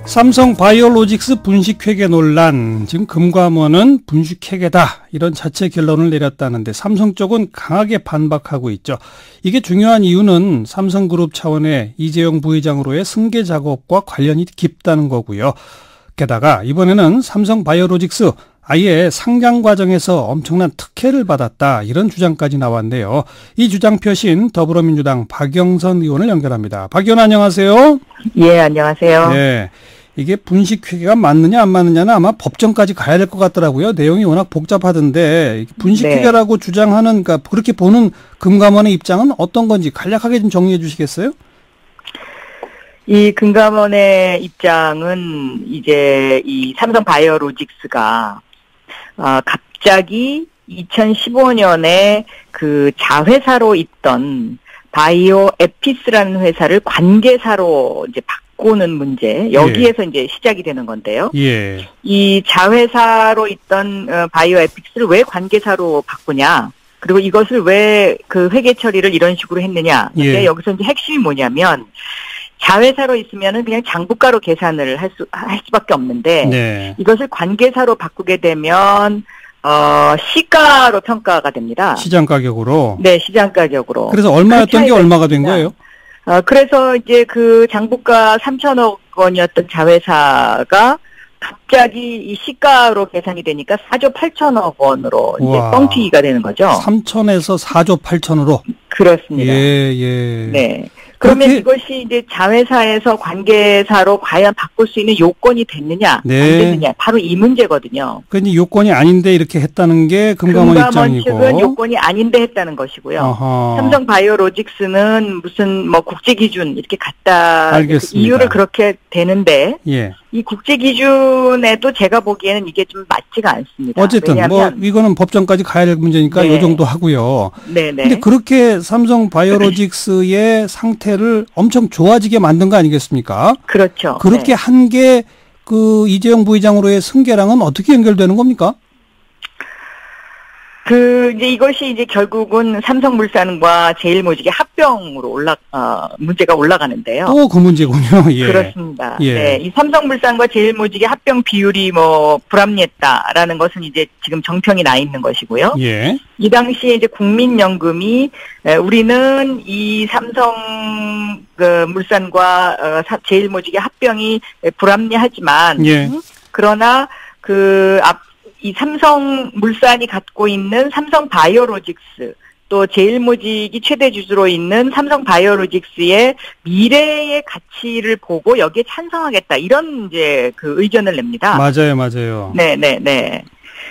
삼성 바이오로직스 분식회계 논란, 지금 금감원은 분식회계다 이런 자체 결론을 내렸다는데 삼성 쪽은 강하게 반박하고 있죠. 이게 중요한 이유는 삼성그룹 차원의 이재용 부회장으로의 승계 작업과 관련이 깊다는 거고요. 게다가 이번에는 삼성 바이오로직스 아예 상장 과정에서 엄청난 특혜를 받았다 이런 주장까지 나왔는데요. 이 주장 표신 더불어민주당 박영선 의원을 연결합니다. 박 의원 안녕하세요. 예, 안녕하세요. 네, 이게 분식회계가 맞느냐 안 맞느냐는 아마 법정까지 가야 될 것 같더라고요. 내용이 워낙 복잡하던데 분식회계라고 주장하는, 그러니까 그렇게 보는 금감원의 입장은 어떤 건지 간략하게 좀 정리해 주시겠어요? 이 금감원의 입장은 이제 이 삼성 바이오로직스가 갑자기 2015년에 그 자회사로 있던 바이오 에피스라는 회사를 관계사로 이제 바꾸는 문제, 여기에서 이제 시작이 되는 건데요. 예. 이 자회사로 있던 바이오 에피스를 왜 관계사로 바꾸냐? 그리고 이것을 왜 그 회계 처리를 이런 식으로 했느냐? 근데 여기서 이제 핵심이 뭐냐면 자회사로 있으면은 그냥 장부가로 계산을 할 수밖에 없는데 이것을 관계사로 바꾸게 되면 시가로 평가가 됩니다. 시장 가격으로. 네, 시장 가격으로. 그래서 얼마였던 게 얼마가 된 거예요? 그래서 이제 그 장부가 3천억 원이었던 자회사가 갑자기 이 시가로 계산이 되니까 4조 8천억 원으로 이제 뻥튀기가 되는 거죠. 3천에서 4조 8천으로. 그렇습니다. 예. 네. 그러면 이것이 이제 자회사에서 관계사로 과연 바꿀 수 있는 요건이 됐느냐, 안 됐느냐, 바로 이 문제거든요. 그러니까 요건이 아닌데 이렇게 했다는 게 금감원 입장이고. 측은 요건이 아닌데 했다는 것이고요. 어허. 삼성 바이오로직스는 무슨 뭐 국제 기준 이렇게 갖다 이유를 그렇게 되는데 이 국제 기준에도 제가 보기에는 이게 좀 맞지가 않습니다. 어쨌든 뭐 이거는 법정까지 가야 될 문제니까 요 정도 하고요. 근데 그렇게 삼성 바이오로직스의 상태를 엄청 좋아지게 만든 거 아니겠습니까? 그렇죠. 그렇게 한 게 그 이재용 부회장으로의 승계랑은 어떻게 연결되는 겁니까? 이제 이것이 이제 결국은 삼성물산과 제일모직의 합병으로 문제가 올라가는데요. 또 그 문제군요. 예. 그렇습니다. 네. 이 삼성물산과 제일모직의 합병 비율이 뭐 불합리했다라는 것은 이제 지금 정평이 나 있는 것이고요. 예. 이 당시에 이제 국민연금이 우리는 이 삼성 물산과 제일모직의 합병이 불합리하지만 그러나 이 삼성물산이 갖고 있는 삼성바이오로직스 또 제일모직이 최대 주주로 있는 삼성바이오로직스의 미래의 가치를 보고 여기에 찬성하겠다 이런 이제 그 의견을 냅니다. 맞아요. 네.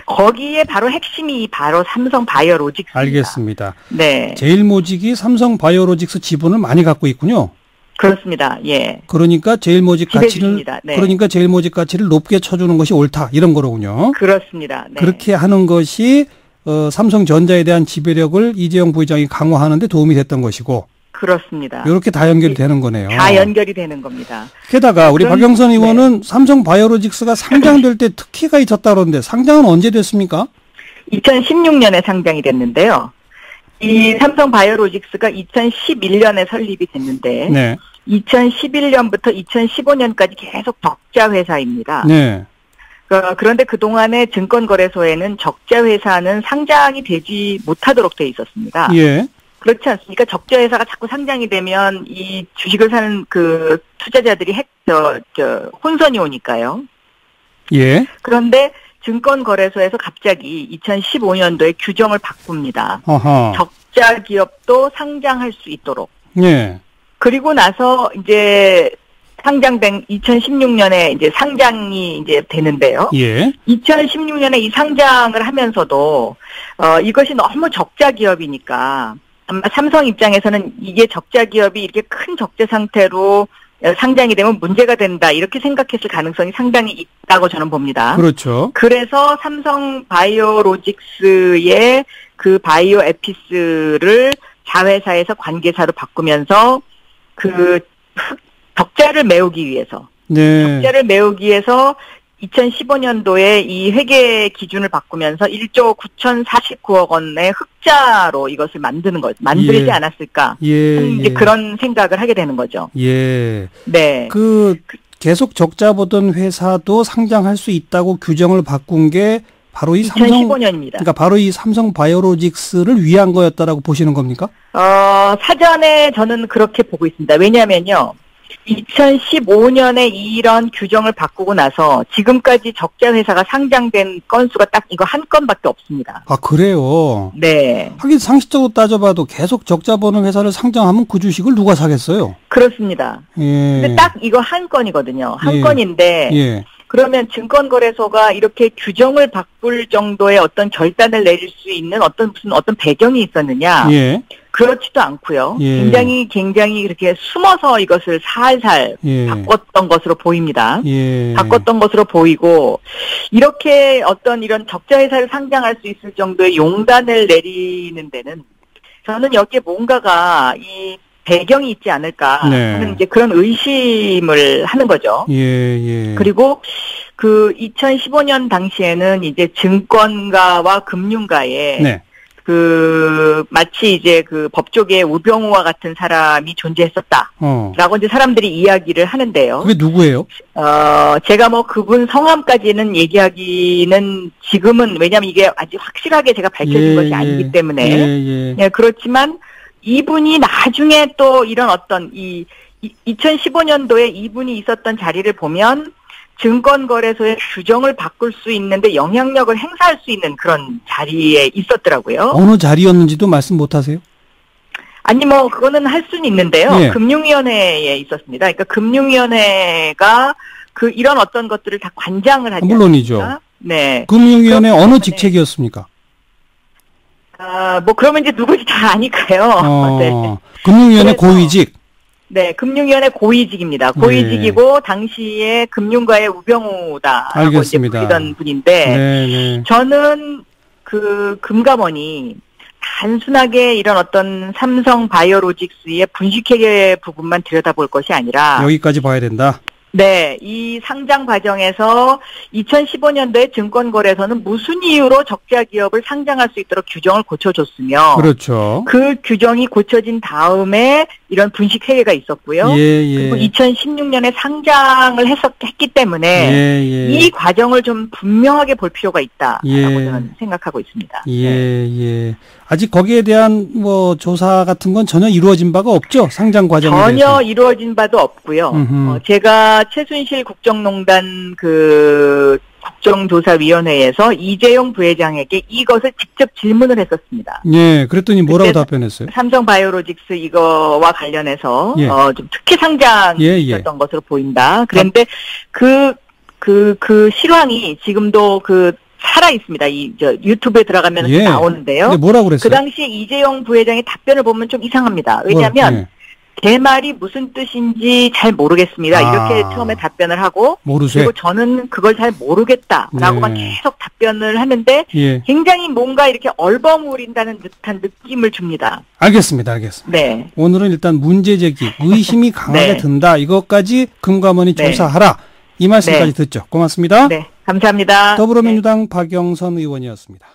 거기에 바로 핵심이 바로 삼성바이오로직스입니다. 알겠습니다. 네. 제일모직이 삼성바이오로직스 지분을 많이 갖고 있군요. 그렇습니다. 예. 그러니까 제일모직 가치를 그러니까 제일모직 가치를 높게 쳐주는 것이 옳다 이런 거로군요. 그렇습니다. 네. 그렇게 하는 것이 삼성전자에 대한 지배력을 이재용 부회장이 강화하는 데 도움이 됐던 것이고. 그렇습니다. 이렇게 다 연결이 되는 거네요. 다 연결이 되는 겁니다. 게다가 우리 박영선 의원은 삼성바이오로직스가 상장될 때 특혜가 있었다 그러는데 상장은 언제 됐습니까? 2016년에 상장이 됐는데요. 이 삼성바이오로직스가 2011년에 설립이 됐는데 2011년부터 2015년까지 계속 적자 회사입니다. 그런데 그동안에 증권거래소에는 적자 회사는 상장이 되지 못하도록 돼 있었습니다. 그렇지 않습니까? 적자 회사가 자꾸 상장이 되면 이 주식을 사는 그 투자자들이 혼선이 오니까요. 그런데 증권거래소에서 갑자기 2015년도에 규정을 바꿉니다. 적자 기업도 상장할 수 있도록. 그리고 나서 이제 상장된 2016년에 이제 상장이 이제 되는데요. 2016년에 이 상장을 하면서도 이것이 너무 적자 기업이니까 아마 삼성 입장에서는 이게 적자 기업이 이렇게 큰 적자 상태로 상장이 되면 문제가 된다 이렇게 생각했을 가능성이 상당히 있다고 저는 봅니다. 그렇죠. 그래서 삼성 바이오로직스의 그 바이오 에피스를 자회사에서 관계사로 바꾸면서 그 적자를 메우기 위해서 2015년도에 이 회계 기준을 바꾸면서 1조 9,049억 원의 흑자로 이것을 만들지 않았을까. 이제 그런 생각을 하게 되는 거죠. 예. 네. 계속 적자 보던 회사도 상장할 수 있다고 규정을 바꾼 게 바로 이 2015년입니다. 그러니까 바로 이 삼성바이오로직스를 위한 거였다라고 보시는 겁니까? 사전에 저는 그렇게 보고 있습니다. 왜냐하면요. 2015년에 이런 규정을 바꾸고 나서 지금까지 적자 회사가 상장된 건수가 딱 이거 한 건밖에 없습니다. 아, 그래요? 네. 하긴 상식적으로 따져봐도 계속 적자 보는 회사를 상장하면 그 주식을 누가 사겠어요? 그렇습니다. 예. 근데 딱 이거 한 건이거든요. 한 예. 건인데 예. 그러면 증권거래소가 이렇게 규정을 바꿀 정도의 어떤 결단을 내릴 수 있는 어떤 배경이 있었느냐? 예. 그렇지도 않고요. 예. 굉장히 그렇게 숨어서 이것을 살살 예. 바꿨던 것으로 보입니다. 예. 바꿨던 것으로 보이고 이렇게 어떤 이런 적자 회사를 상장할 수 있을 정도의 용단을 내리는 데는 저는 여기에 뭔가가 이 배경이 있지 않을까 네. 하는 이제 그런 의심을 하는 거죠. 예. 그리고 그 2015년 당시에는 이제 증권가와 금융가에 네. 마치 이제 그 법조계의 우병우와 같은 사람이 존재했었다라고 이제 사람들이 이야기를 하는데요. 그게 누구예요? 제가 뭐 그분 성함까지는 얘기하기는 지금은 왜냐하면 이게 아직 확실하게 제가 밝혀진 것이 아니기 때문에 예, 그렇지만 이분이 나중에 또 이런 어떤 2015년도에 이분이 있었던 자리를 보면 증권거래소의 규정을 바꿀 수 있는데 영향력을 행사할 수 있는 그런 자리에 있었더라고요. 어느 자리였는지도 말씀 못하세요? 아니 뭐 그거는 할 수는 있는데요. 예. 금융위원회에 있었습니다. 그러니까 금융위원회가 이런 어떤 것들을 다 관장을 하지 물론이죠. 않습니까? 네. 금융위원회 어느 직책이었습니까? 뭐 그러면 이제 누구지 다 아니까요. 네. 금융위원회 고위직. 네, 금융위원회 고위직입니다. 고위직이고 당시에 금융가의 우병우다라고 이제 불리던 분인데 네. 저는 그 금감원이 단순하게 이런 어떤 삼성바이오로직스의 분식회계 부분만 들여다볼 것이 아니라 여기까지 봐야 된다. 네, 이 상장 과정에서 2015년도에 증권거래소는 무슨 이유로 적자 기업을 상장할 수 있도록 규정을 고쳐줬으며, 그렇죠. 그 규정이 고쳐진 다음에 이런 분식 회계가 있었고요. 그리고 2016년에 상장을 했기 때문에 이 과정을 좀 분명하게 볼 필요가 있다라고 저는 생각하고 있습니다. 아직 거기에 대한 뭐 조사 같은 건 전혀 이루어진 바가 없죠? 상장 과정에 전혀 대해서. 이루어진 바도 없고요. 제가 최순실 국정농단 국정조사위원회에서 이재용 부회장에게 이것을 직접 질문을 했었습니다. 예, 그랬더니 뭐라고 답변했어요? 삼성바이오로직스 이거와 관련해서 좀 특혜 상장이었던 것으로 보인다. 그런데 그 실황이 지금도 살아 있습니다. 유튜브에 들어가면 나오는데요. 근데 뭐라고 그랬어요? 그 당시에 이재용 부회장의 답변을 보면 좀 이상합니다. 왜냐하면 제 말이 무슨 뜻인지 잘 모르겠습니다. 이렇게 처음에 답변을 하고 모르세요? 그리고 저는 그걸 잘 모르겠다라고만 계속 답변을 하는데 굉장히 뭔가 이렇게 얼버무린다는 듯한 느낌을 줍니다. 알겠습니다. 네. 오늘은 일단 문제 제기, 의심이 강하게 든다. 이것까지 금감원이 조사하라. 이 말씀까지 듣죠. 고맙습니다. 네, 감사합니다. 더불어민주당 박영선 의원이었습니다.